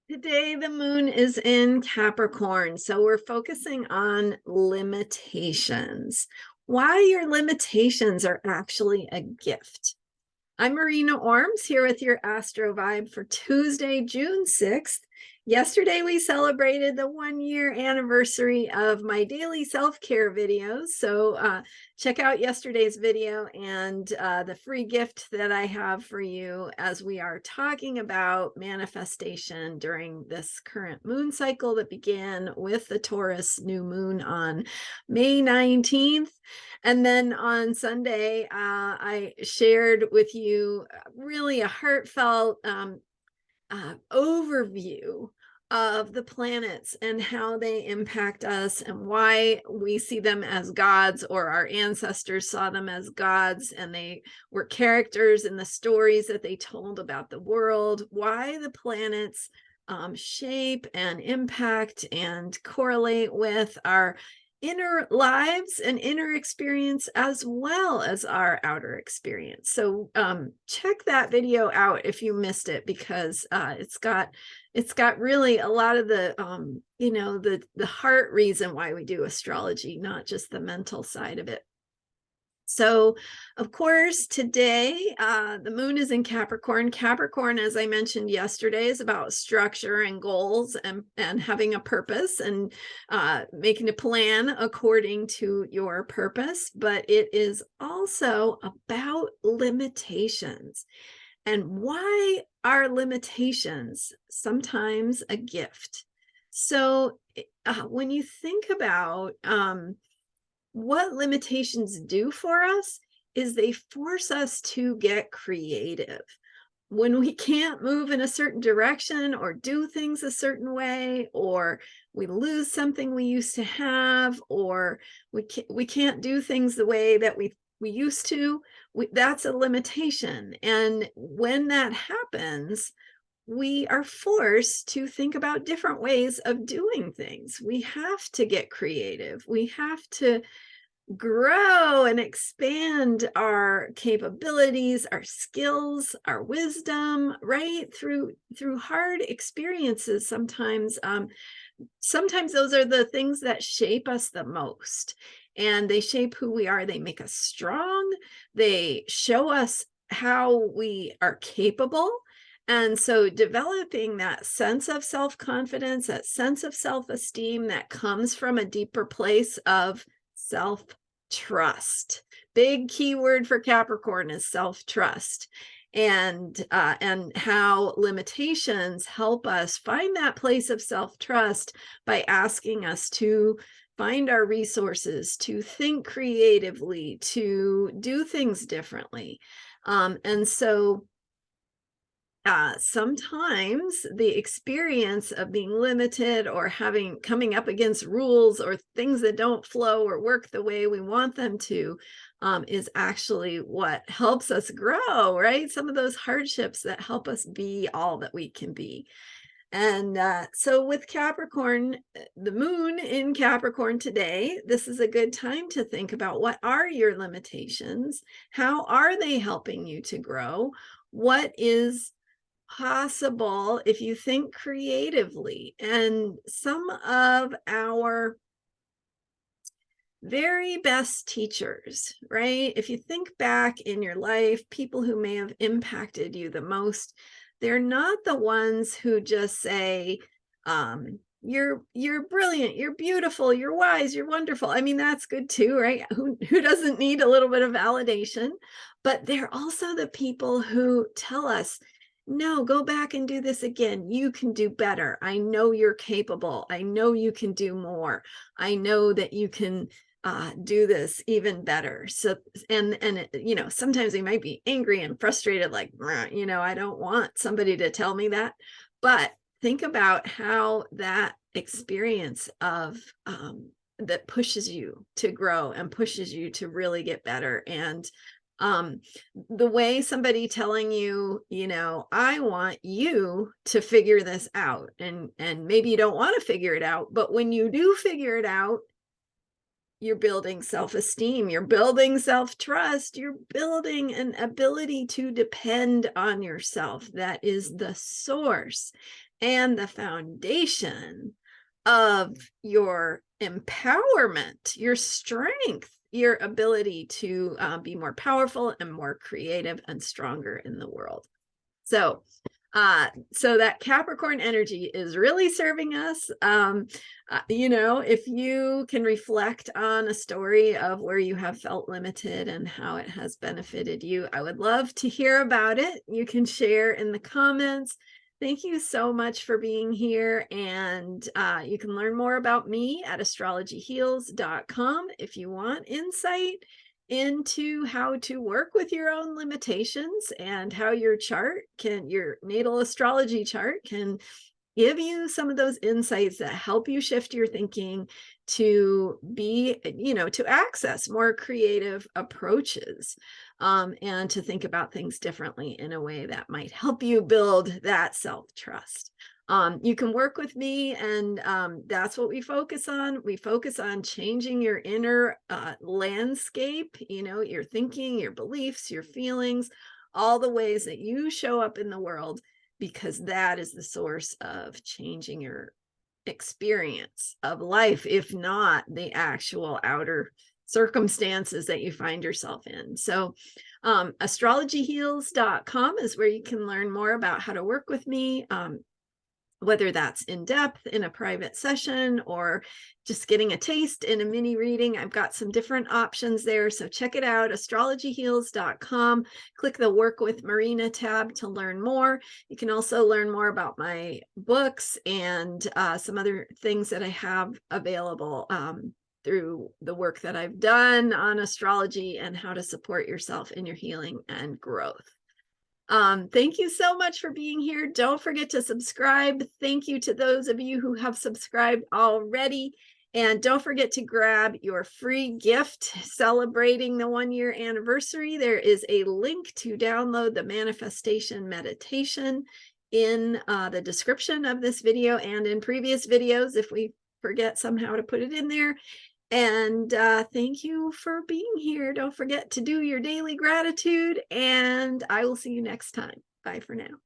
Today, the moon is in Capricorn, so we're focusing on limitations. Why your limitations are actually a gift. I'm Marina Ormes here with your Astro Vibe for Tuesday, June 6th. Yesterday, we celebrated the 1-year anniversary of my daily self-care videos. So check out yesterday's video and the free gift that I have for you as we are talking about manifestation during this current moon cycle that began with the Taurus new moon on May 19th. And then on Sunday, I shared with you really a heartfelt overview of the planets and how they impact us and why we see them as gods, or our ancestors saw them as gods, and they were characters in the stories that they told about the world, why the planets shape and impact and correlate with our inner lives and inner experience as well as our outer experience. So check that video out if you missed it, because it's got really a lot of the the heart reason why we do astrology, not just the mental side of it. So, of course, today the moon is in Capricorn. Capricorn, as I mentioned yesterday, is about structure and goals and having a purpose and making a plan according to your purpose. But it is also about limitations. And why are limitations sometimes a gift? So, when you think about what limitations do for us, is they force us to get creative. When we can't move in a certain direction or do things a certain way, or we lose something we used to have, or we can't do things the way that we used to, that's a limitation. And when that happens, we are forced to think about different ways of doing things. We have to get creative. We have to grow and expand our capabilities, our skills, our wisdom, right? Through hard experiences. Sometimes those are the things that shape us the most, and they shape who we are. They make us strong. They show us how we are capable. And so developing that sense of self-confidence, that sense of self-esteem that comes from a deeper place of self-trust. Big keyword for Capricorn is self-trust. And how limitations help us find that place of self-trust by asking us to find our resources, to think creatively, to do things differently. And so sometimes the experience of being limited or coming up against rules or things that don't flow or work the way we want them to is actually what helps us grow, right? Some of those hardships that help us be all that we can be. And so with Capricorn, the moon in Capricorn today, this is a good time to think about, what are your limitations? How are they helping you to grow? What is possible if you think creatively? And some of our very best teachers, right? If you think back in your life, people who may have impacted you the most, they're not the ones who just say, you're brilliant, you're beautiful, you're wise, you're wonderful. I mean, that's good too, right? Who doesn't need a little bit of validation? But they're also the people who tell us, no, go back and do this again. You can do better. I know you're capable. I know you can do more. I know that you can do this even better. So, and sometimes we might be angry and frustrated, like, I don't want somebody to tell me that. But think about how that experience of that pushes you to grow and pushes you to really get better. And the way somebody telling you, I want you to figure this out, and maybe you don't want to figure it out, but when you do figure it out, you're building self-esteem, you're building self-trust, you're building an ability to depend on yourself. That is the source. and the foundation of your empowerment, your strength, your ability to be more powerful and more creative and stronger in the world. So that Capricorn energy is really serving us. If you can reflect on a story of where you have felt limited and how it has benefited you, I would love to hear about it. You can share in the comments. Thank you so much for being here. And you can learn more about me at astrologyheals.com if you want insight into how to work with your own limitations and how your natal astrology chart can give you some of those insights that help you shift your thinking to to access more creative approaches and to think about things differently in a way that might help you build that self-trust. You can work with me, and that's what we focus on. We focus on changing your inner landscape, your thinking, your beliefs, your feelings, all the ways that you show up in the world, because that is the source of changing your experience of life, if not the actual outer circumstances that you find yourself in. So astrologyheals.com is where you can learn more about how to work with me, whether that's in depth in a private session or just getting a taste in a mini reading. I've got some different options there. So check it out, astrologyheals.com. Click the Work with Marina tab to learn more. You can also learn more about my books and some other things that I have available through the work that I've done on astrology and how to support yourself in your healing and growth. Thank you so much for being here. Don't forget to subscribe. Thank you to those of you who have subscribed already. And don't forget to grab your free gift celebrating the 1-year anniversary. There is a link to download the manifestation meditation in the description of this video and in previous videos if we forget somehow to put it in there. And thank you for being here. Don't forget to do your daily gratitude, and I will see you next time. Bye for now.